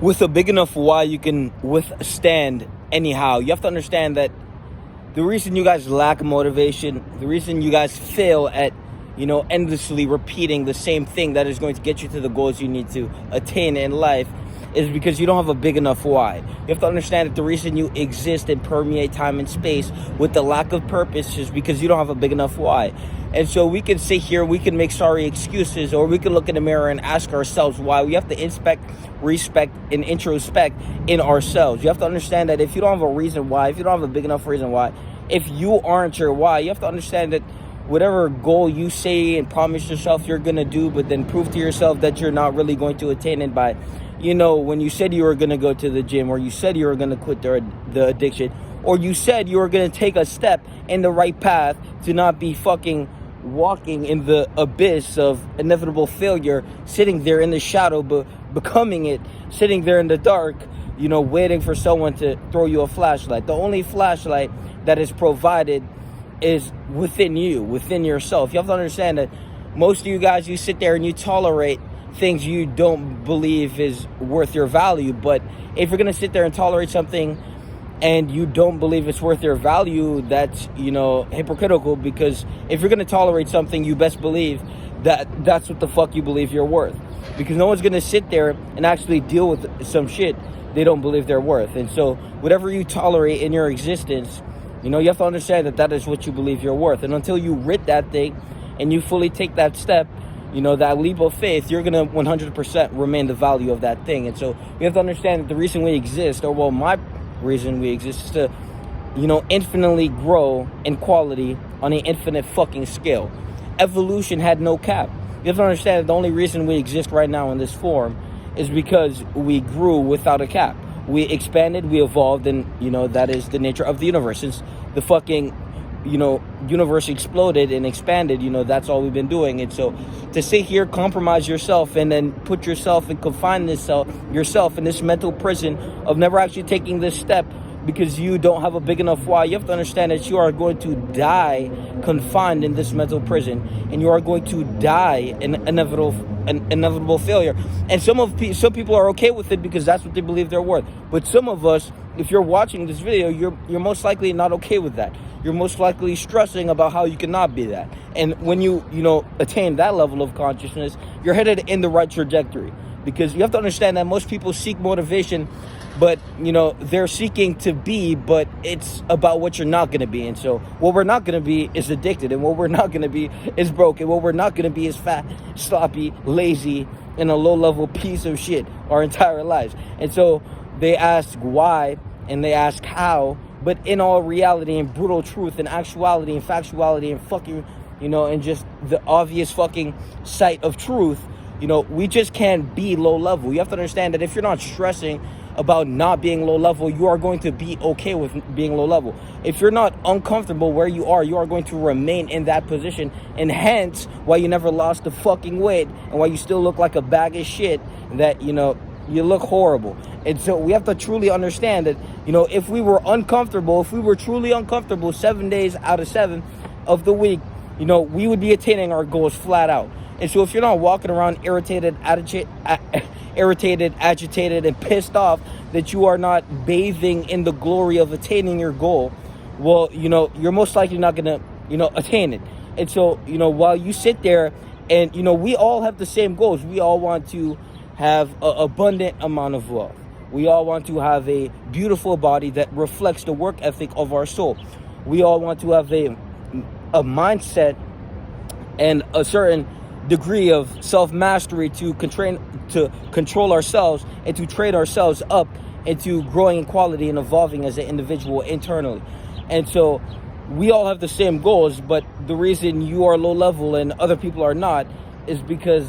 with a big enough why, you can withstand anyhow. You have to understand that the reason you guys lack motivation, the reason you guys fail at, endlessly repeating the same thing that is going to get you to the goals you need to attain in life is because you don't have a big enough why. You have to understand that the reason you exist and permeate time and space with the lack of purpose is because you don't have a big enough why. And so we can sit here, we can make sorry excuses, or we can look in the mirror and ask ourselves why. We have to inspect, respect, and introspect in ourselves. You have to understand that if you don't have a reason why, if you don't have a big enough reason why, if you aren't your why, you have to understand that whatever goal you say and promise yourself you're going to do, but then prove to yourself that you're not really going to attain it by, when you said you were going to go to the gym, or you said you were going to quit the addiction, or you said you were going to take a step in the right path to not be fucking walking in the abyss of inevitable failure, sitting there in the shadow, but becoming it, sitting there in the dark, waiting for someone to throw you a flashlight. The only flashlight that is provided is within you, within yourself. You have to understand that most of you guys, you sit there and you tolerate things you don't believe is worth your value. But if you're going to sit there and tolerate something and you don't believe it's worth your value, that's, hypocritical. Because if you're going to tolerate something, you best believe that that's what the fuck you believe you're worth. Because no one's going to sit there and actually deal with some shit they don't believe they're worth. And so whatever you tolerate in your existence, you have to understand that that is what you believe you're worth. And until you rid that thing and you fully take that step, that leap of faith, you're going to 100% remain the value of that thing. And so we have to understand that the reason we exist, or well, my reason we exist, is to, infinitely grow in quality on an infinite fucking scale. Evolution had no cap. You have to understand that the only reason we exist right now in this form is because we grew without a cap. We expanded, we evolved, and, that is the nature of the universe. Since the fucking, universe exploded and expanded, that's all we've been doing. And so to sit here, compromise yourself, and then put yourself and confine yourself in this mental prison of never actually taking this step because you don't have a big enough why, you have to understand that you are going to die confined in this mental prison, and you are going to die an inevitable failure. And some people are okay with it because that's what they believe they're worth. But some of us, if you're watching this video, you're most likely not okay with that. You're most likely stressing about how you cannot be that. And when you attain that level of consciousness, you're headed in the right trajectory. Because you have to understand that most people seek motivation, but they're seeking to be, but it's about what you're not going to be. And so what we're not going to be is addicted, and what we're not going to be is broke, and what we're not going to be is fat, sloppy, lazy, and a low-level piece of shit our entire lives. And so they ask why, and they ask how, but in all reality and brutal truth and actuality and factuality and fucking, and just the obvious fucking sight of truth, we just can't be low level. You have to understand that if you're not stressing about not being low level, you are going to be okay with being low level. If you're not uncomfortable where you are going to remain in that position, and hence why you never lost the fucking weight and why you still look like a bag of shit, that you look horrible. And so we have to truly understand that if we were truly uncomfortable 7 days out of 7 of the week, we would be attaining our goals flat out. And so if you're not walking around irritated, agitated, and pissed off that you are not bathing in the glory of attaining your goal, well, you're most likely not going to, attain it. And so, while you sit there and, we all have the same goals. We all want to have an abundant amount of wealth. We all want to have a beautiful body that reflects the work ethic of our soul. We all want to have a mindset and a certain degree of self-mastery to control ourselves and to trade ourselves up into growing in quality and evolving as an individual internally. And so we all have the same goals, but the reason you are low level and other people are not is because,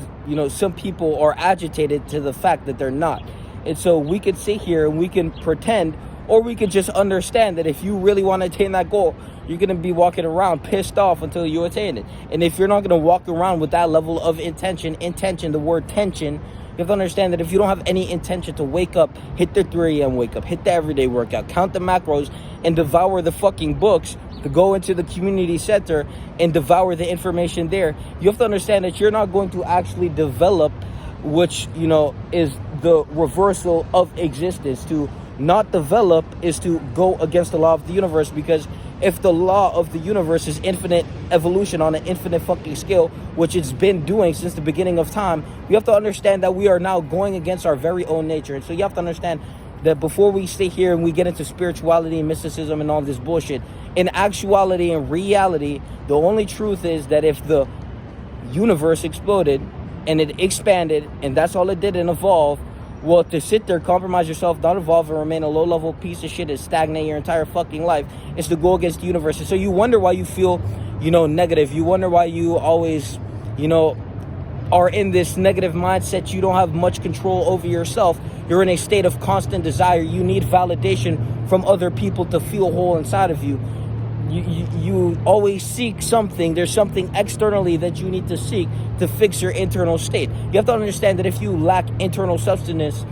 some people are agitated to the fact that they're not. And so we could sit here and we can pretend, or we could just understand that if you really want to attain that goal, you're going to be walking around pissed off until you attain it. And if you're not going to walk around with that level of intention, the word tension, you have to understand that if you don't have any intention to wake up, hit the 3 a.m. wake up, hit the everyday workout, count the macros, and devour the fucking books, to go into the community center and devour the information there, you have to understand that you're not going to actually develop, which, is the reversal of existence. To not develop is to go against the law of the universe, because if the law of the universe is infinite evolution on an infinite fucking scale, which it's been doing since the beginning of time, you have to understand that we are now going against our very own nature. And so you have to understand that before we stay here and we get into spirituality and mysticism and all this bullshit, in actuality and reality, the only truth is that if the universe exploded and it expanded and that's all it did and evolve, well, to sit there, compromise yourself, not evolve, and remain a low-level piece of shit and stagnate your entire fucking life is to go against the universe. And so you wonder why you feel, negative. You wonder why you always, are in this negative mindset. You don't have much control over yourself. You're in a state of constant desire. You need validation from other people to feel whole inside of you. You always seek something. There's something externally that you need to seek to fix your internal state. You have to understand that if you lack internal substance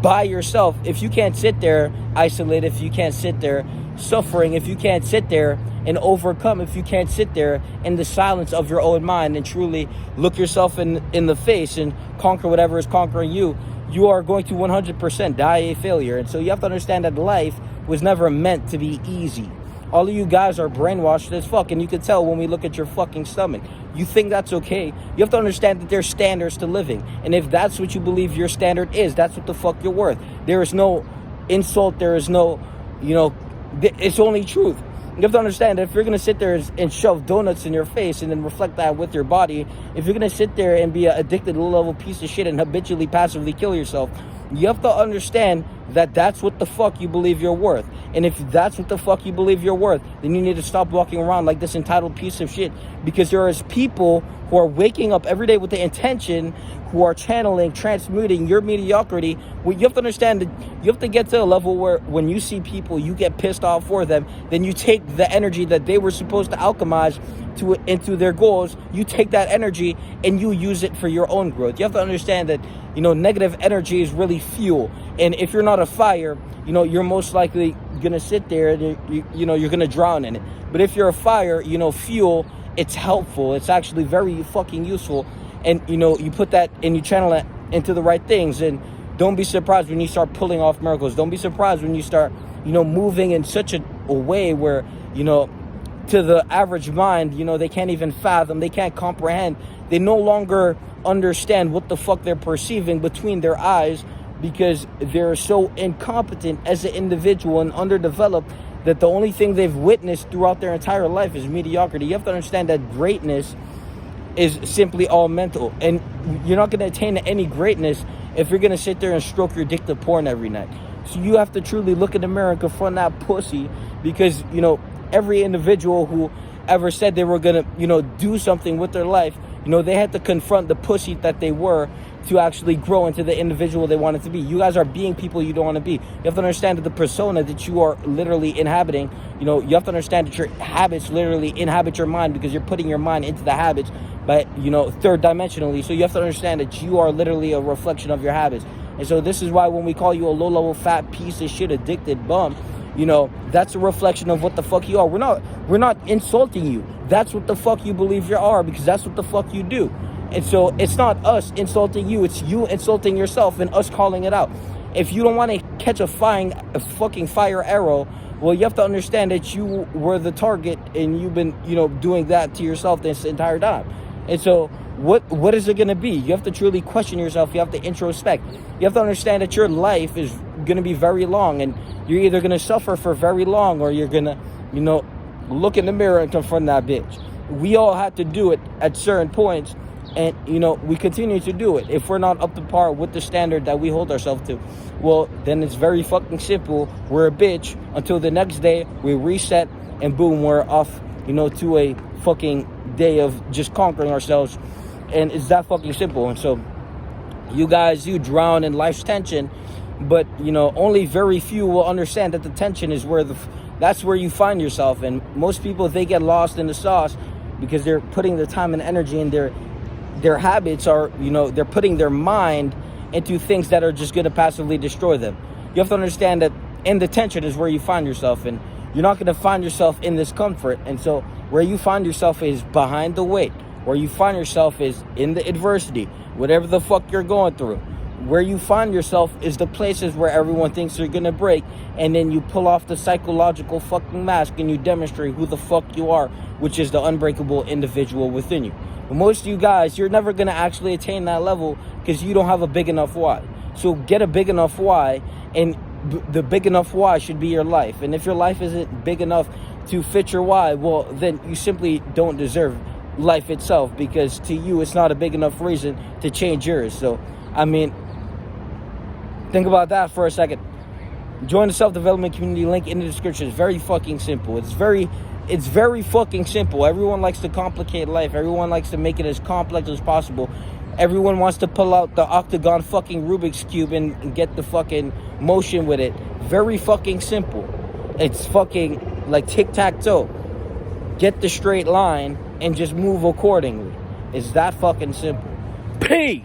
by yourself, if you can't sit there isolated, if you can't sit there suffering, if you can't sit there and overcome, if you can't sit there in the silence of your own mind and truly look yourself in the face and conquer whatever is conquering you, you are going to 100% die a failure. And so you have to understand that life was never meant to be easy. All of you guys are brainwashed as fuck, and you can tell when we look at your fucking stomach. You think that's okay. You have to understand that there's standards to living. And if that's what you believe your standard is, that's what the fuck you're worth. There is no insult. There is no, it's only truth. You have to understand that if you're going to sit there and shove donuts in your face and then reflect that with your body, if you're going to sit there and be an addicted low-level piece of shit and habitually passively kill yourself, you have to understand that that's what the fuck you believe you're worth. And if that's what the fuck you believe you're worth, then you need to stop walking around like this entitled piece of shit. Because there is people who are waking up every day with the intention, who are channeling, transmuting your mediocrity. Well, you have to understand that you have to get to a level where when you see people, you get pissed off for them. Then you take the energy that they were supposed to alchemize into their goals. You take that energy and you use it for your own growth. You have to understand that, negative energy is really fuel. And if you're not a fire, you're most likely gonna sit there and you're gonna drown in it. But if you're a fire, fuel, it's helpful. It's actually very fucking useful. And, you put that and you channel it into the right things. And don't be surprised when you start pulling off miracles. Don't be surprised when you start, moving in such a way where, to the average mind, they can't even fathom. They can't comprehend. They no longer understand what the fuck they're perceiving between their eyes, because they're so incompetent as an individual and underdeveloped that the only thing they've witnessed throughout their entire life is mediocrity. You have to understand that greatness is simply all mental. And you're not going to attain any greatness if you're going to sit there and stroke your dick to porn every night. So you have to truly look in the mirror and confront that pussy, because, every individual who ever said they were going to, do something with their life, they had to confront the pussy that they were to actually grow into the individual they wanted to be. You guys are being people you don't want to be. You have to understand that the persona that you are literally inhabiting, you have to understand that your habits literally inhabit your mind, because you're putting your mind into the habits, but, third dimensionally. So you have to understand that you are literally a reflection of your habits. And so this is why when we call you a low-level fat piece of shit addicted bum, that's a reflection of what the fuck you are. We're not insulting you. That's what the fuck you believe you are, because that's what the fuck you do. And so it's not us insulting you, it's you insulting yourself and us calling it out. If you don't want to catch a fucking fire arrow, well, you have to understand that you were the target and you've been, doing that to yourself this entire time. And so what is it going to be? You have to truly question yourself. You have to introspect. You have to understand that your life is going to be very long, and you're either going to suffer for very long, or you're going to, look in the mirror and confront that bitch. We all have to do it at certain points, and, we continue to do it. If we're not up to par with the standard that we hold ourselves to, well, then it's very fucking simple. We're a bitch until the next day. We reset, and boom, we're off, to a fucking day of just conquering ourselves. And it's that fucking simple. And so you guys, you drown in life's tension, but, only very few will understand that the tension is where that's where you find yourself. And most people, they get lost in the sauce because they're putting their time and energy, and their habits are, they're putting their mind into things that are just going to passively destroy them. You have to understand that in the tension is where you find yourself, and you're not going to find yourself in this comfort. And so where you find yourself is behind the weight. Where you find yourself is in the adversity, whatever the fuck you're going through. where you find yourself is the places where everyone thinks you're gonna break, and then you pull off the psychological fucking mask and you demonstrate who the fuck you are, which is the unbreakable individual within you. But most of you guys, you're never gonna actually attain that level because you don't have a big enough why. So get a big enough why, and the big enough why should be your life. And if your life isn't big enough to fit your why, well, then you simply don't deserve life itself, because to you it's not a big enough reason to change yours. So I mean, think about that for a second. Join the self-development community, link in the description. It's very fucking simple. It's very fucking simple. Everyone likes to complicate life. Everyone likes to make it as complex as possible. Everyone wants to pull out the octagon fucking Rubik's Cube and get the fucking motion with it. Very fucking simple. It's fucking like tic-tac-toe. Get the straight line and just move accordingly. It's that fucking simple. Peace!